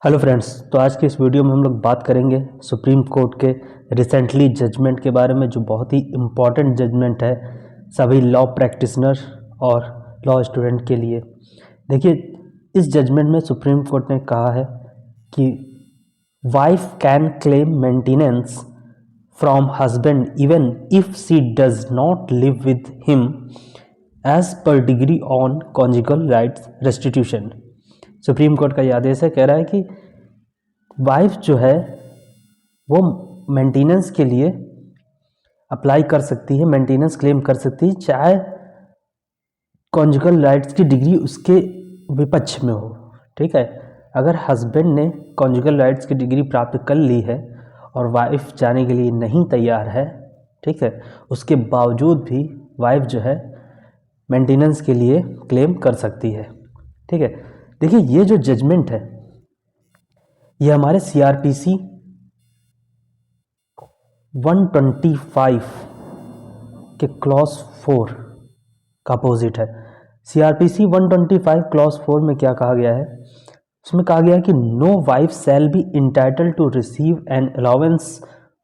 Hello friends, तो आज के इस वीडियो में हम लोग बात करेंगे सुप्रीम कोर्ट के रिसेंटली जजमेंट के बारे में, जो बहुत ही इम्पॉर्टेंट जजमेंट है सभी लॉ प्रैक्टिशनर और लॉ स्टूडेंट के लिए। देखिए, इस जजमेंट में सुप्रीम कोर्ट ने कहा है कि wife can claim maintenance from husband even if she does not live with him as per decree on conjugal rights restitution. Supreme court का यह आदेश है, कह रहा है कि वाइफ जो है वो मेंटेनेंस के लिए अप्लाई कर सकती है, मेंटेनेंस क्लेम कर सकती है, चाहे कॉन्जुगल राइट्स की डिग्री उसके विपक्ष में हो। ठीक है, अगर हस्बैंड ने कॉन्जुगल राइट्स की डिग्री प्राप्त कर ली है और वाइफ जाने के लिए नहीं तैयार है, ठीक है, उसके बावजूद भी वाइफ जो है मेंटेनेंस के लिए क्लेम कर सकती है। ठीक है, देखिए ये जो जजमेंट है ये हमारे सीआरपीसी 125 के क्लॉज 4 का अपोजिट है। सीआरपीसी 125 क्लॉज 4 में क्या कहा गया है? उसमें कहा गया है कि no wife shall be entitled to receive an allowance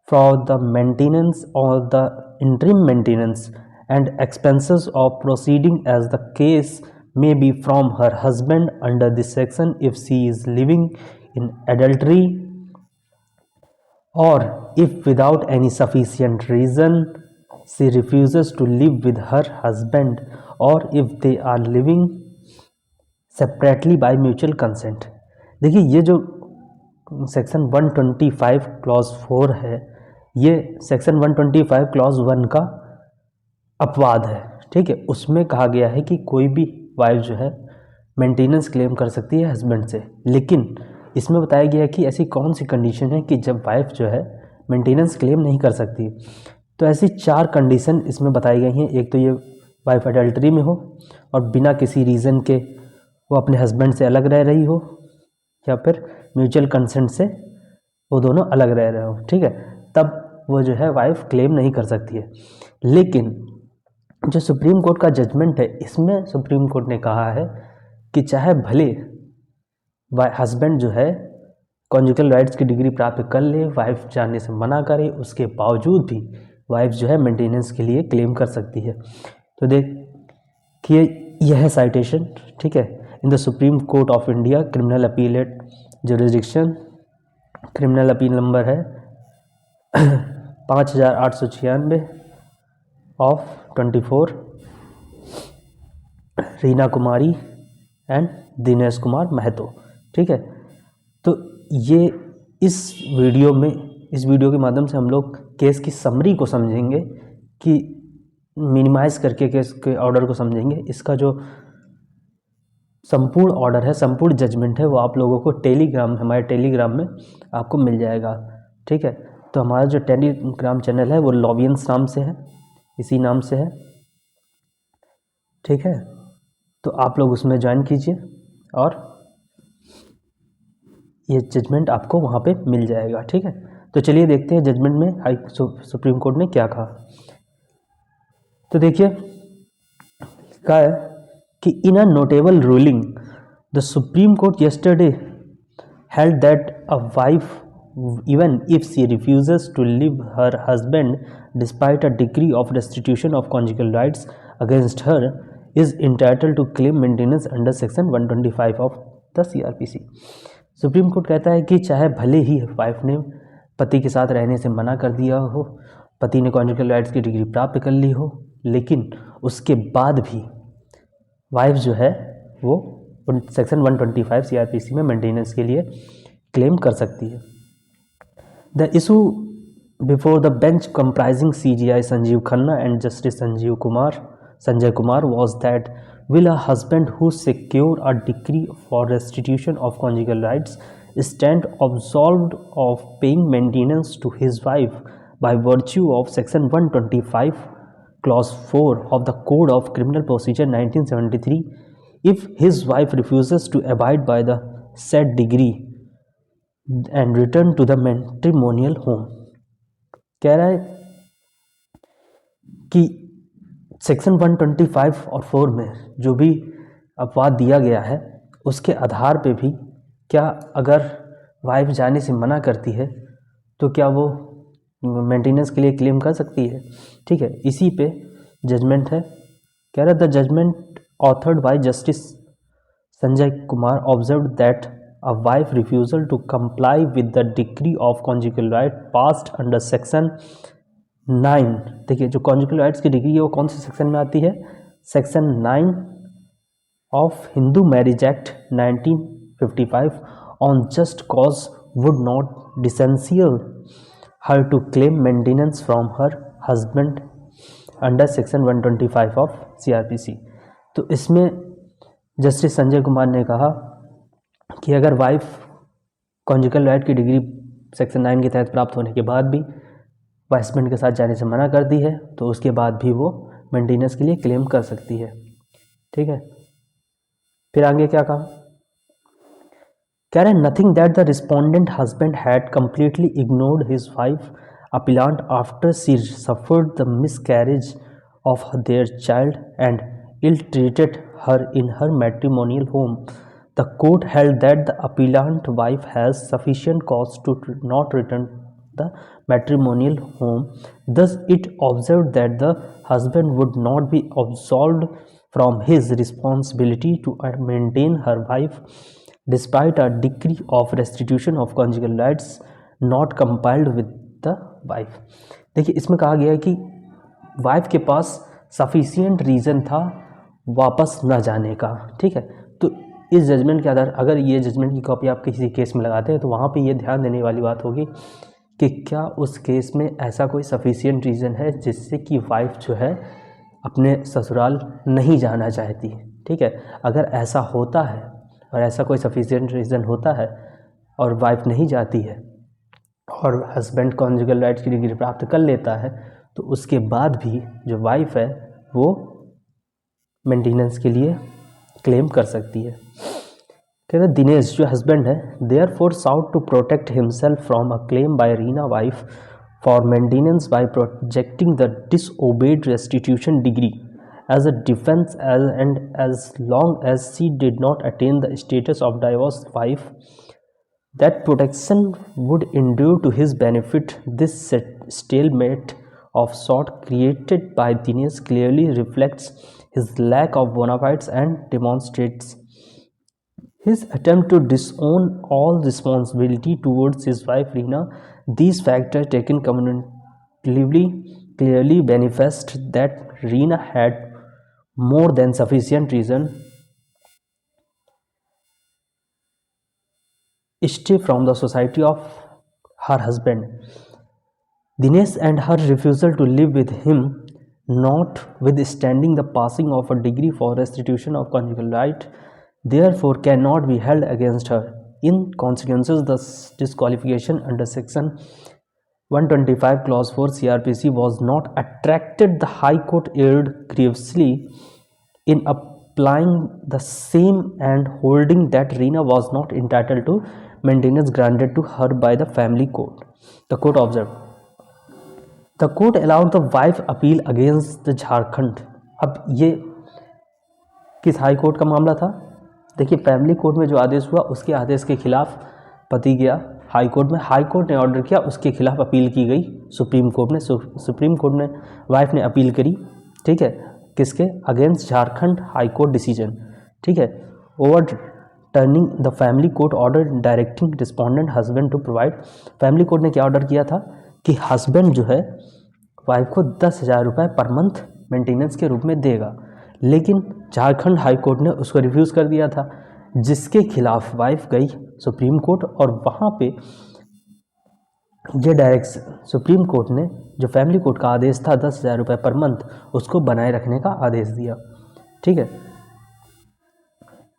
for the maintenance और the interim maintenance and expenses of proceeding as the case may be from her husband under this section if she is living in adultery or if without any sufficient reason she refuses to live with her husband or if they are living separately by mutual consent। देखिए ये जो section 125 clause 4 है, ये section 125 clause 1 का अपवाद है। ठीक है, उसमें कहा गया है कि कोई भी वाइफ जो है मेंटेनेंस क्लेम कर सकती है हस्बैंड से, लेकिन इसमें बताया गया है कि ऐसी कौन सी कंडीशन है कि जब वाइफ जो है मेंटेनेंस क्लेम नहीं कर सकती। तो ऐसी 4 कंडीशन इसमें बताई गई हैं। एक तो ये वाइफ अडल्ट्री में हो और बिना किसी रीज़न के वो अपने हस्बैंड से अलग रह रही हो, या फिर म्यूचुअल कंसेंट से वो दोनों अलग रह रहे हो। ठीक है, तब वो जो है वाइफ क्लेम नहीं कर सकती है। लेकिन जो सुप्रीम कोर्ट का जजमेंट है, इसमें सुप्रीम कोर्ट ने कहा है कि चाहे भले हस्बैंड जो है कॉन्जुगल राइट्स की डिग्री प्राप्त कर ले, वाइफ जाने से मना करे, उसके बावजूद भी वाइफ जो है मेंटेनेंस के लिए क्लेम कर सकती है। तो देखिए यह है साइटेशन। ठीक है, in the supreme court of India criminal appellate jurisdiction, criminal appeal number है 5896 ऑफ 24, रीना कुमारी एंड दिनेश कुमार महतो। ठीक है, तो ये इस वीडियो के माध्यम से हम लोग केस की समरी को समझेंगे, कि मिनिमाइज करके केस के ऑर्डर को समझेंगे। इसका जो संपूर्ण ऑर्डर है, संपूर्ण जजमेंट है, वो आप लोगों को हमारे टेलीग्राम में आपको मिल जाएगा। ठीक है, तो हमारा जो टेलीग्राम चैनल है वो लॉवियंस नाम से है, इसी नाम से है। ठीक है, तो आप लोग उसमें ज्वाइन कीजिए और ये जजमेंट आपको वहाँ पे मिल जाएगा। ठीक है, तो चलिए देखते हैं जजमेंट में सुप्रीम कोर्ट ने क्या कहा। तो देखिए कहा है कि in a notable ruling the supreme court yesterday held that a wife, even if she refuses to leave her husband despite a decree of restitution of conjugal rights against her, is entitled to claim maintenance under section 125 of the CRPC। Supreme court कहता है कि चाहे भले ही wife ने पति के साथ रहने से मना कर दिया हो, पति ने कॉन्जुगल राइट्स की डिग्री प्राप्त कर ली हो, लेकिन उसके बाद भी वाइफ जो है वो सेक्शन 125 सीआरपीसी में मेंटेनेंस के लिए क्लेम कर सकती है। The issue before the bench comprising CJI Sanjeev Khanna and justice Sanjay Kumar was that will a husband who secure a decree for restitution of conjugal rights stand absolved of paying maintenance to his wife by virtue of section 125 clause 4 of the Code of Criminal Procedure 1973 if his wife refuses to abide by the said decree and return to the matrimonial home। कह रहा है कि section 125 और 4 में जो भी अपवाद दिया गया है, उसके आधार पे भी क्या अगर वाइफ जाने से मना करती है तो क्या वो मेंटेनेंस के लिए क्लेम कर सकती है? ठीक है, इसी पे जजमेंट है। कह रहा the judgement authored by justice Sanjay Kumar observe that a wife refusal to comply with the decree of conjugal right passed under section 9। देखिए जो conjugal rights की डिग्री है वो कौन से सेक्शन में आती है? Section 9 of Hindu marriage act 1955 on just cause would not dissensual her to claim maintenance from her husband under section 125 of CRPC। तो इसमें जस्टिस संजय कुमार ने कहा कि अगर वाइफ कॉन्जुगल राइट की डिग्री सेक्शन 9 के तहत प्राप्त होने के बाद भी हस्बैंड के साथ जाने से मना करती है तो उसके बाद भी वो मेंटेनेंस के लिए क्लेम कर सकती है। ठीक है, फिर आगे क्या कहा? कह रहे nothing that the respondent husband had completely ignored his wife appellant after she suffered the miscarriage of their child and ill treated her in her matrimonial home. The court held that the appellant wife has sufficient cause to not return the matrimonial home. Thus, it observed that the husband would not be absolved from his responsibility to maintain her wife, despite a decree of restitution of conjugal rights not compiled with the wife। देखिए इसमें कहा गया है कि wife के पास sufficient reason था वापस न जाने का। ठीक है, तो इस जजमेंट के आधार अगर ये जजमेंट की कॉपी आप किसी केस में लगाते हैं तो वहाँ पे ये ध्यान देने वाली बात होगी कि क्या उस केस में ऐसा कोई सफिशिएंट रीज़न है जिससे कि वाइफ जो है अपने ससुराल नहीं जाना चाहती। ठीक है, अगर ऐसा होता है और ऐसा कोई सफिशिएंट रीज़न होता है और वाइफ नहीं जाती है और हस्बैंड कॉन्जुगल राइट्स की डिग्री प्राप्त कर लेता है तो उसके बाद भी जो वाइफ है वो मेंटेनेंस के लिए क्लेम कर सकती है। कहते हैं दिनेश जो हस्बैंड है therefore sought to protect himself from a claim by Reena wife for maintenance by projecting the disobeyed restitution decree as a defence and as long as she did not attain the status of divorce wife that protection would endure to his benefit. This stalemate of sort created by Dinesh clearly reflects his lack of bona fides and demonstrates his attempt to disown all responsibility towards his wife Reena. These factors taken cumulatively clearly manifest that Reena had more than sufficient reason to stay from the society of her husband. Dinesh and her refusal to live with him, notwithstanding the passing of a decree for restitution of conjugal right, therefore cannot be held against her. In consequence, the disqualification under section 125 clause 4 CRPC was not attracted. The High Court erred grievously in applying the same and holding that Reena was not entitled to maintenance granted to her by the family court. The court observed The court allowed the wife appeal against the Jharkhand. अब ये किस high court का मामला था? देखिए family court में जो आदेश हुआ उसके आदेश के खिलाफ पति गया हाई कोर्ट में, हाई कोर्ट ने ऑर्डर किया, उसके खिलाफ अपील की गई सुप्रीम कोर्ट में। सुप्रीम कोर्ट में वाइफ ने अपील करी। ठीक है, किसके? Against Jharkhand high court decision. ठीक है, overturning the family court order directing respondent husband to provide. Family court ने क्या ऑर्डर किया था कि हस्बैंड जो है वाइफ को 10,000 रुपये पर मंथ मेंटेनेंस के रूप में देगा, लेकिन झारखंड हाई कोर्ट ने उसको रिफ्यूज़ कर दिया था, जिसके खिलाफ वाइफ गई सुप्रीम कोर्ट और वहाँ पे ये डायरेक्शन सुप्रीम कोर्ट ने जो फैमिली कोर्ट का आदेश था 10,000 रुपये पर मंथ उसको बनाए रखने का आदेश दिया। ठीक है,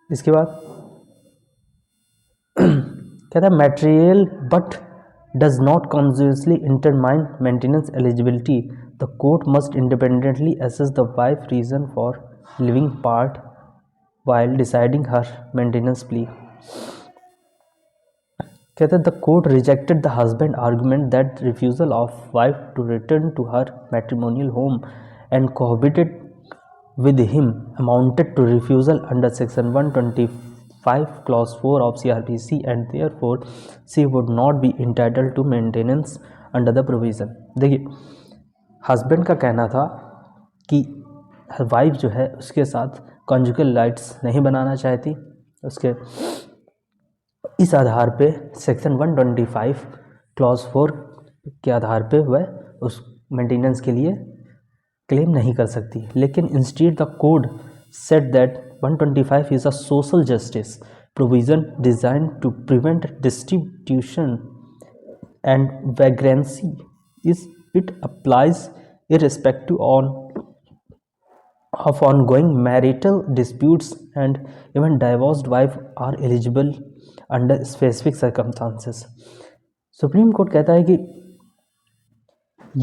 इसके बाद कहता है material but does not consciously intermine maintenance eligibility. The court must independently assess the wife's reason for leaving part while deciding her maintenance plea. कहते हैं the court rejected the husband argument that refusal of wife to return to her matrimonial home and cohabited with him amounted to refusal under section 125 5 clause 4 of CRPC and therefore she would not be entitled to maintenance under the provision। देखिए husband का कहना था कि wife जो है उसके साथ conjugal rights नहीं बनाना चाहती, उसके इस आधार पे सेक्शन 125 क्लॉज 4 के आधार पे वह उस मेंटेनेंस के लिए क्लेम नहीं कर सकती। लेकिन instead the code set that 125 is a social justice provision design to prevent distribution and vagrancy is it applies irrespective of ongoing marital disputes and even divorced wife are eligible under specific circumstances। Supreme court कहता है कि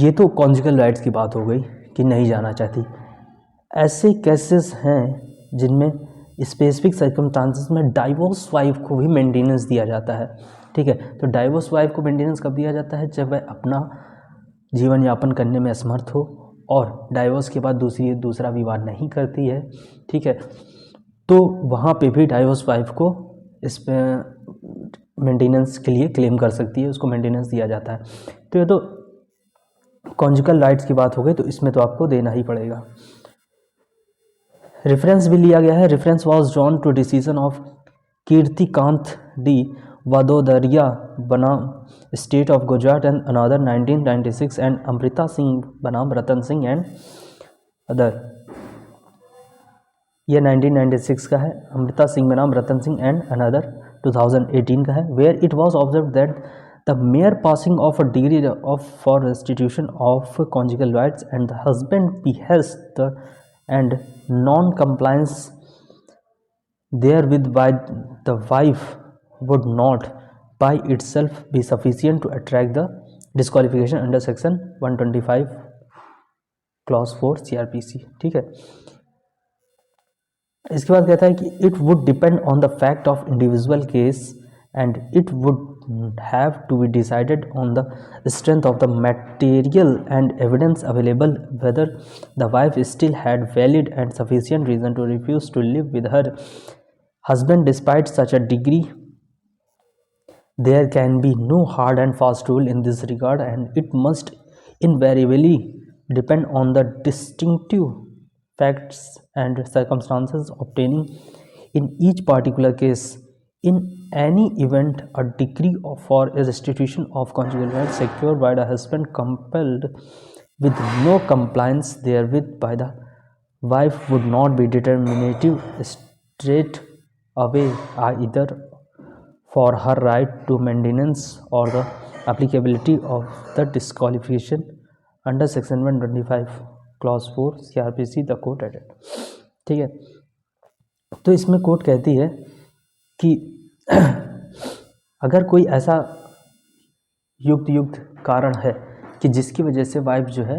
ये तो conjugal rights की बात हो गई कि नहीं जाना चाहती, ऐसे केसेस हैं जिनमें स्पेसिफिक सर्कमस्टांसेस में डाइवोर्स वाइफ को भी मेंटेनेंस दिया जाता है। ठीक है, तो डाइवोर्स वाइफ को मेंटेनेंस कब दिया जाता है? जब वह अपना जीवन यापन करने में असमर्थ हो और डाइवोर्स के बाद दूसरा विवाह नहीं करती है। ठीक है, तो वहाँ पे भी डाइवोर्स वाइफ को इस मेंटेनेंस के लिए क्लेम कर सकती है, उसको मेंटेनेंस दिया जाता है। तो ये तो कॉन्जुगल राइट्स की बात हो गई, तो इसमें तो आपको देना ही पड़ेगा। रेफरेंस भी लिया गया है। Reference was drawn to decision of Kirtikant D Vadodaria बनाम state of Gujarat and another 1996 एंड अमृता सिंह बनाम रतन सिंह एंड अदर। ये 1996 का है, अमृता सिंह बनाम रतन सिंह एंड अनदर 2018 का है। Where it was observe that the mere passing of a decree of for restitution of conjugal rights and the husband behest and non compliance therewith by the wife would not by itself be sufficient to attract the disqualification under section 125 clause 4 CRPC। ठीक है, इसके बाद कहता है कि it would depend on the fact of individual case and it would have to be decided on the strength of the material and evidence available whether the wife still had valid and sufficient reason to refuse to live with her husband despite such a degree। There can be no hard and fast rule in this regard and it must invariably depend on the distinctive facts and circumstances obtaining in each particular case। In any event, a decree for a restitution of conjugal rights secured by the husband compelled with no compliance therewith by the wife would not be determinative straight away either for her right to maintenance or the applicability of the disqualification under section 125 clause 4 CRPC the court added। ठीक है, तो इसमें court कहती है कि अगर कोई ऐसा युक्त कारण है कि जिसकी वजह से वाइफ जो है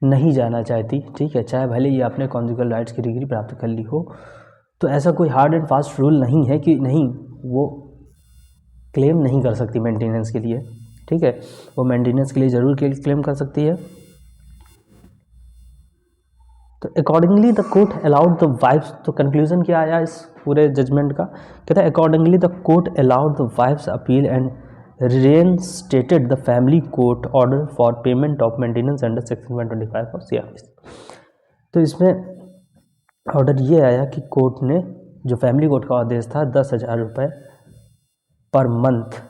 नहीं जाना चाहती, ठीक है, चाहे भले ही आपने कॉन्जुगल राइट्स की डिग्री प्राप्त कर ली हो, तो ऐसा कोई हार्ड एंड फास्ट रूल नहीं है कि नहीं वो क्लेम नहीं कर सकती मेंटेनेंस के लिए। ठीक है, वो मेंटेनेंस के लिए ज़रूर क्लेम कर सकती है। तो accordingly the court allowed the wife's, तो कंक्लूजन क्या आया इस पूरे जजमेंट का? कहता है accordingly the court allowed the wife's appeal and reinstated the family court order for payment of maintenance under section 125 of CRPC। तो इसमें ऑर्डर ये आया कि कोर्ट ने जो फैमिली कोर्ट का आदेश था 10,000 रुपये पर मंथ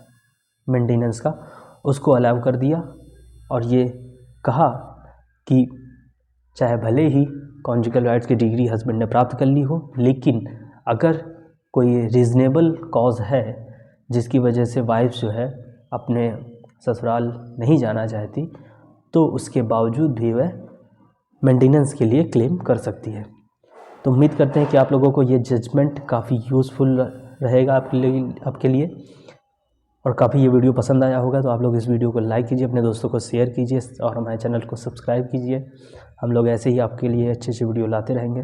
मेंटेनेंस का, उसको अलाउ कर दिया और ये कहा कि चाहे भले ही कॉन्जुगल राइट्स की डिग्री हस्बैंड ने प्राप्त कर ली हो, लेकिन अगर कोई रीज़नेबल कॉज है जिसकी वजह से वाइफ जो है अपने ससुराल नहीं जाना चाहती, तो उसके बावजूद भी वह मेंटेनेंस के लिए क्लेम कर सकती है। तो उम्मीद करते हैं कि आप लोगों को ये जजमेंट काफ़ी यूज़फुल रहेगा आपके लिए और काफ़ी ये वीडियो पसंद आया होगा। तो आप लोग इस वीडियो को लाइक कीजिए, अपने दोस्तों को शेयर कीजिए और हमारे चैनल को सब्सक्राइब कीजिए। हम लोग ऐसे ही आपके लिए अच्छे अच्छे वीडियो लाते रहेंगे।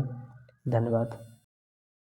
धन्यवाद।